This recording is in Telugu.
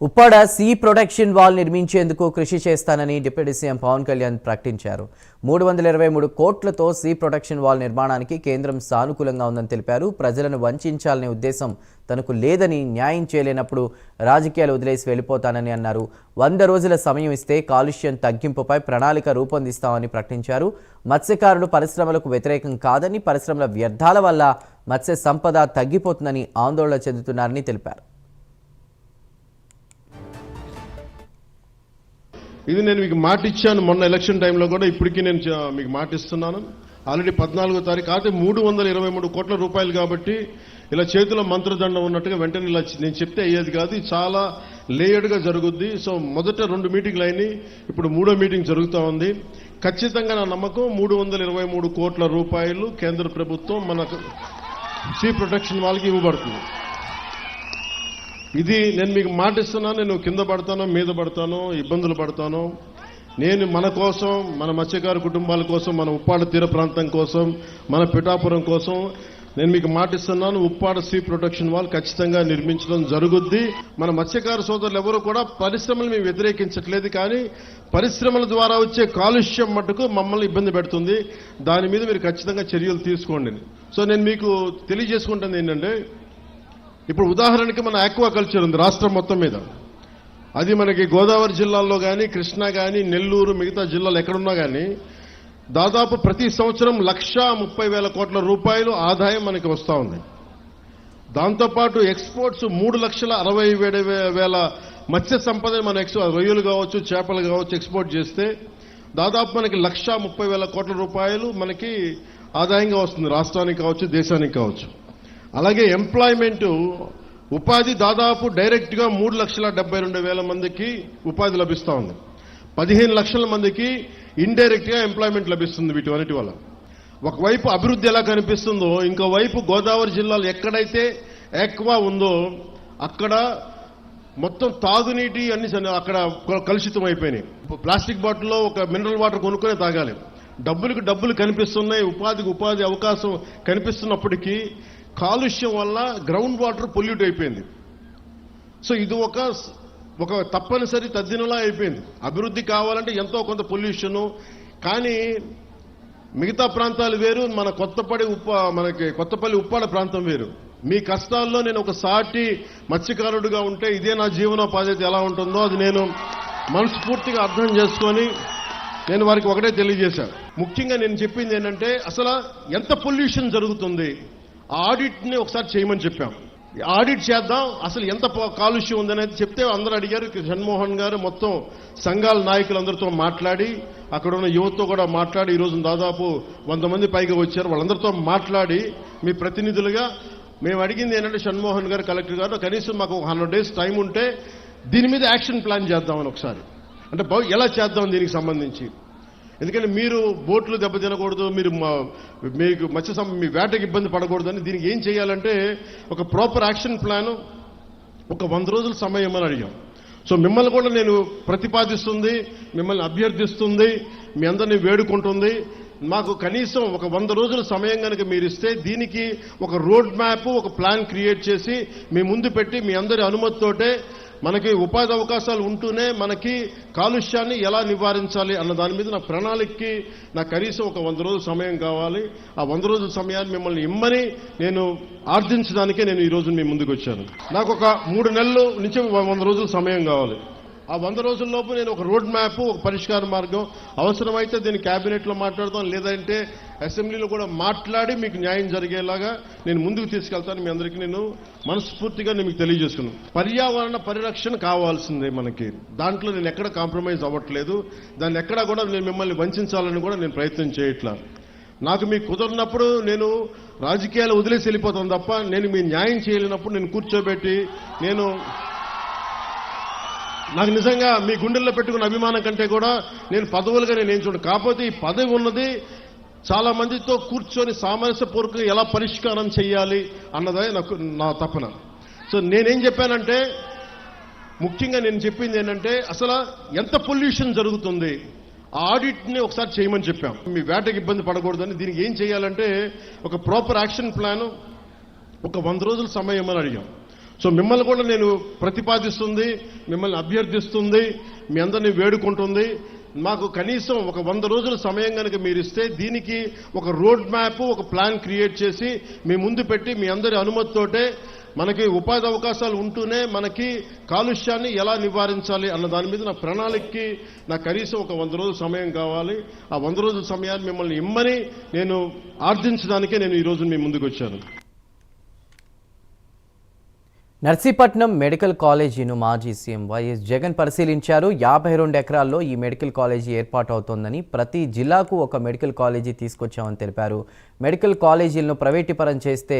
ఉప్పాడ సీ ప్రొటెక్షన్ వాల్ నిర్మించేందుకు కృషి చేస్తానని డిప్యూటీ సీఎం పవన్ కళ్యాణ్ ప్రకటించారు. 323 కోట్లతో సీ ప్రొటెక్షన్ వాల్ నిర్మాణానికి కేంద్రం సానుకూలంగా ఉందని తెలిపారు. ప్రజలను వంచాలనే ఉద్దేశం తనకు లేదని, న్యాయం చేయలేనప్పుడు రాజకీయాలు వదిలేసి వెళ్ళిపోతానని అన్నారు. 100 రోజుల సమయం ఇస్తే కాలుష్యం తగ్గింపుపై ప్రణాళిక రూపొందిస్తామని ప్రకటించారు. మత్స్యకారులు పరిశ్రమలకు వ్యతిరేకం కాదని, పరిశ్రమల వ్యర్థాల వల్ల మత్స్య సంపద తగ్గిపోతుందని ఆందోళన చెందుతున్నారని తెలిపారు. ఇది నేను మీకు మాట ఇచ్చాను మొన్న ఎలక్షన్ టైంలో కూడా, ఇప్పటికీ నేను మీకు మాట ఇస్తున్నాను. ఆల్రెడీ 14వ తారీఖు అయితే 323 కోట్ల రూపాయలు కాబట్టి ఇలా చేతిలో మంత్రదండం ఉన్నట్టుగా వెంటనే ఇలా నేను చెప్తే అయ్యేది కాదు. ఇది చాలా లేయర్డ్గా జరుగుద్ది. సో మొదట 2 మీటింగ్లు అయినాయి, ఇప్పుడు 3వ మీటింగ్ జరుగుతూ ఉంది. ఖచ్చితంగా నా నమ్మకం 323 కోట్ల రూపాయలు కేంద్ర ప్రభుత్వం మనకు సీ ప్రొటెక్షన్ వాళ్ళకి ఇవ్వబడుతుంది. ఇది నేను మీకు మాట ఇస్తున్నాను. నేను కింద పడతానో మీద పడతానో ఇబ్బందులు పడతానో, నేను మన కోసం, మన మత్స్యకారు కుటుంబాల కోసం, మన ఉప్పాడ తీర ప్రాంతం కోసం, మన పిఠాపురం కోసం నేను మీకు మాట ఇస్తున్నాను. ఉప్పాడ సీ ప్రొటెక్షన్ వాల్ ఖచ్చితంగా నిర్మించడం జరుగుద్ది. మన మత్స్యకారు సోదరులు ఎవరు కూడా పరిశ్రమలు మేము వ్యతిరేకించట్లేదు, కానీ పరిశ్రమల ద్వారా వచ్చే కాలుష్యం మట్టుకు మమ్మల్ని ఇబ్బంది పెడుతుంది. దాని మీద మీరు ఖచ్చితంగా చర్యలు తీసుకోండి. సో నేను మీకు తెలియజేసుకుంటుంది ఏంటంటే, ఇప్పుడు ఉదాహరణకి మన ఆక్వా కల్చర్ ఉంది రాష్ట్రం మొత్తం మీద. అది మనకి గోదావరి జిల్లాల్లో కానీ, కృష్ణా కానీ, నెల్లూరు, మిగతా జిల్లాలు ఎక్కడున్నా కానీ దాదాపు ప్రతి సంవత్సరం 1,30,000 కోట్ల రూపాయలు ఆదాయం మనకి వస్తూ ఉంది. దాంతోపాటు ఎక్స్పోర్ట్స్ 3,60,000 మత్స్య సంపద మన రొయ్యలు కావచ్చు, చేపలు కావచ్చు ఎక్స్పోర్ట్ చేస్తే దాదాపు మనకి 1,30,000 కోట్ల రూపాయలు మనకి ఆదాయంగా వస్తుంది, రాష్ట్రానికి కావచ్చు, దేశానికి కావచ్చు. అలాగే ఎంప్లాయ్మెంట్, ఉపాధి దాదాపు డైరెక్ట్గా 3,72,000 మందికి ఉపాధి లభిస్తూ ఉంది. 15 లక్షల మందికి ఇండైరెక్ట్గా ఎంప్లాయ్మెంట్ లభిస్తుంది వీటి అన్నిటి వల్ల. ఒకవైపు అభివృద్ధి ఎలా కనిపిస్తుందో, ఇంకోవైపు గోదావరి జిల్లాలో ఎక్కడైతే ఆక్వా ఉందో అక్కడ మొత్తం తాగునీటి అన్ని అక్కడ కలుషితం అయిపోయినాయి. ప్లాస్టిక్ బాటిల్లో ఒక మినరల్ వాటర్ కొనుక్కొని తాగాలి. డబ్బులకు డబ్బులు కనిపిస్తున్నాయి, ఉపాధికి ఉపాధి అవకాశం కనిపిస్తున్నప్పటికీ కాలుష్యం వల్ల గ్రౌండ్ వాటర్ పొల్యూట్ అయిపోయింది. సో ఇది ఒక తప్పనిసరి తద్దినలా అయిపోయింది. అభివృద్ధి కావాలంటే ఎంతో కొంత పొల్యూషను, కానీ మిగతా ప్రాంతాలు వేరు, మనకి కొత్తపల్లి ఉప్పాడ ప్రాంతం వేరు. మీ కష్టాల్లో నేను ఒక సాటి మత్స్యకారుడిగా ఉంటే ఇదే నా జీవనోపాధి ఎలా ఉంటుందో అది నేను మనస్ఫూర్తిగా అర్థం చేసుకొని నేను వారికి ఒకటే తెలియజేశాను. ముఖ్యంగా నేను చెప్పింది ఏంటంటే, అసలు ఎంత పొల్యూషన్ జరుగుతుంది ఆడిట్ని ఒకసారి చేయమని చెప్పాం. ఆడిట్ చేద్దాం, అసలు ఎంత కాలుష్యం ఉందనేది చెప్తే అందరూ అడిగారు. షణ్మోహన్ గారు మొత్తం సంఘాల నాయకులందరితో మాట్లాడి, అక్కడ ఉన్న యువతతో కూడా మాట్లాడి, ఈరోజు దాదాపు 100 మంది పైగా వచ్చారు. వాళ్ళందరితో మాట్లాడి మీ ప్రతినిధులుగా మేము అడిగింది ఏంటంటే, షణ్మోహన్ గారు, కలెక్టర్ గారు, కనీసం మాకు 100 days టైం ఉంటే దీని మీద యాక్షన్ ప్లాన్ చేద్దామని ఒకసారి, అంటే ఎలా చేద్దాం దీనికి సంబంధించి. ఎందుకంటే మీరు బోట్లు దెబ్బతినకూడదు, మీకు మీ వేటకి ఇబ్బంది పడకూడదని దీనికి ఏం చేయాలంటే ఒక ప్రాపర్ యాక్షన్ ప్లాన్, ఒక 100 రోజుల సమయం అని అడిగాం. సో మిమ్మల్ని కూడా నేను ప్రతిపాదిస్తుంది, మిమ్మల్ని అభ్యర్థిస్తుంది, మీ అందరినీ వేడుకుంటుంది. మాకు కనీసం ఒక 100 రోజుల సమయం కనుక మీరు ఇస్తే దీనికి ఒక రోడ్ మ్యాప్, ఒక ప్లాన్ క్రియేట్ చేసి మీ ముందు పెట్టి మీ అందరి అనుమతితోటే మనకి ఉపాధి అవకాశాలు ఉంటూనే మనకి కాలుష్యాన్ని ఎలా నివారించాలి అన్న దాని మీద నా ప్రణాళికకి నాకు కనీసం ఒక 100 రోజుల సమయం కావాలి. ఆ 100 రోజుల సమయాన్ని మిమ్మల్ని ఇమ్మని నేను ఆర్జించడానికే నేను ఈ రోజు మీ ముందుకు వచ్చాను. నాకు ఒక 3 నెలల నుంచి 100 రోజుల సమయం కావాలి. ఆ 100 రోజుల్లోపు నేను ఒక రోడ్ మ్యాప్, ఒక పరిష్కార మార్గం, అవసరమైతే దీన్ని క్యాబినెట్లో మాట్లాడతాం, లేదంటే అసెంబ్లీలో కూడా మాట్లాడి మీకు న్యాయం జరిగేలాగా నేను ముందుకు తీసుకెళ్తాను. మీ అందరికీ నేను మనస్ఫూర్తిగా మీకు తెలియజేసుకున్నాను. పర్యావరణ పరిరక్షణ కావాల్సిందే మనకి, దాంట్లో నేను ఎక్కడ కాంప్రమైజ్ అవ్వట్లేదు. దాన్ని ఎక్కడా కూడా నేను మిమ్మల్ని వంచాలని కూడా నేను ప్రయత్నం చేయట్లా. నాకు మీకు కుదరినప్పుడు నేను రాజకీయాలు వదిలేసి వెళ్ళిపోతాను తప్ప, నేను మీ న్యాయం చేయలేనప్పుడు నేను కూర్చోబెట్టి నాకు నిజంగా మీ గుండెల్లో పెట్టుకున్న అభిమానం కంటే కూడా నేను పదవులుగా నేను చూడండి. కాకపోతే ఈ పదవి ఉన్నది చాలా మందితో కూర్చొని సామరస్యపూర్వకంగా ఎలా పరిష్కారం చేయాలి అన్నదే నా తపన. సో నేనేం చెప్పానంటే, ముఖ్యంగా నేను చెప్పింది ఏంటంటే, అసలు ఎంత పొల్యూషన్ జరుగుతుంది ఆడిట్ని ఒకసారి చేయమని చెప్పాం. మీ వేటకి ఇబ్బంది పడకూడదని దీనికి ఏం చేయాలంటే ఒక ప్రాపర్ యాక్షన్ ప్లాన్, ఒక 100 రోజుల సమయం అని అడిగాం. సో మిమ్మల్ని కూడా నేను ప్రతిపాదిస్తుంది, మిమ్మల్ని అభ్యర్థిస్తుంది, మీ అందరినీ వేడుకుంటుంది. మాకు కనీసం ఒక 100 రోజుల సమయం కనుక మీరు ఇస్తే దీనికి ఒక రోడ్ మ్యాప్, ఒక ప్లాన్ క్రియేట్ చేసి మీ ముందు పెట్టి మీ అందరి అనుమతితోటే మనకి ఉపాధి అవకాశాలు ఉంటూనే మనకి కాలుష్యాన్ని ఎలా నివారించాలి అన్న దాని మీద నా ప్రణాళికకి నాకు కనీసం ఒక 100 రోజుల సమయం కావాలి. ఆ 100 రోజుల సమయాన్ని మిమ్మల్ని ఇమ్మని నేను ఆర్థించడానికే నేను ఈరోజు మీ ముందుకు వచ్చాను. నర్సీపట్నం మెడికల్ కాలేజీను మాజీ సీఎం వైఎస్ జగన్ పరిశీలించారు. 52 ఎకరాల్లో ఈ మెడికల్ కాలేజీ ఏర్పాటు అవుతోందని, ప్రతి జిల్లాకు ఒక మెడికల్ కాలేజీ తీసుకొచ్చామని తెలిపారు. మెడికల్ కాలేజీలను ప్రైవేటీకరణ చేస్తే